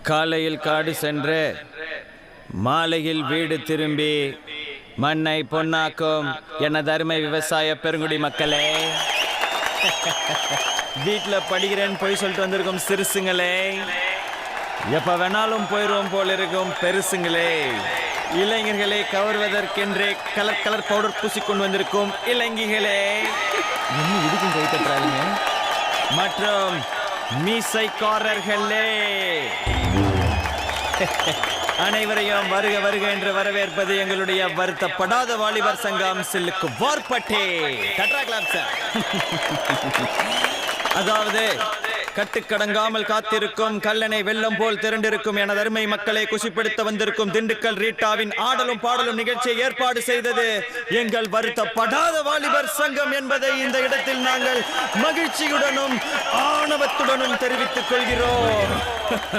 காலையில் காடு சென்று மாலையில் வீடு திரும்பி மண்ணை பொன்னாக்கும் எனது அருமை விவசாய பெருங்குடி மக்களே, வீட்டில் படிக்கிறேன்னு போய் சொல்லிட்டு வந்திருக்கும் சிறுசுங்களே, எப்ப வேணாலும் போயிடுவோம் போல இருக்கும் பெருசுங்களே, இளைஞர்களை கவர்வதற்கென்றே கலர் கலர் பவுடர் பூசிக்கொண்டு வந்திருக்கும் இளைஞர்களே, இன்னும் இதுக்கும் கை தட்டுறாங்க, மற்றும் மீசைக்காரர்களே, அனைவரையும் வருக வருக என்று வரவேற்பது எங்களுடைய வருத்தப்படாத வாலிபர் சங்கம் சில்லுக்கு வார்பட்டே. அதாவது கட்டுக்கடங்காமல் காத்திருக்கும் கல்லணை வெள்ளம் போல் திரண்டிருக்கும் எனது அருமை மக்களை குஷிப்படுத்த வந்திருக்கும் திண்டுக்கல் ரீட்டாவின் ஆடலும் பாடலும் நிகழ்ச்சியை ஏற்பாடு செய்தது எங்கள் வருத்தப்படாத வாலிபர் சங்கம் என்பதை இந்த இடத்தில் நாங்கள் மகிழ்ச்சியுடனும் ஆணவத்துடனும் தெரிவித்துக் கொள்கிறோம்.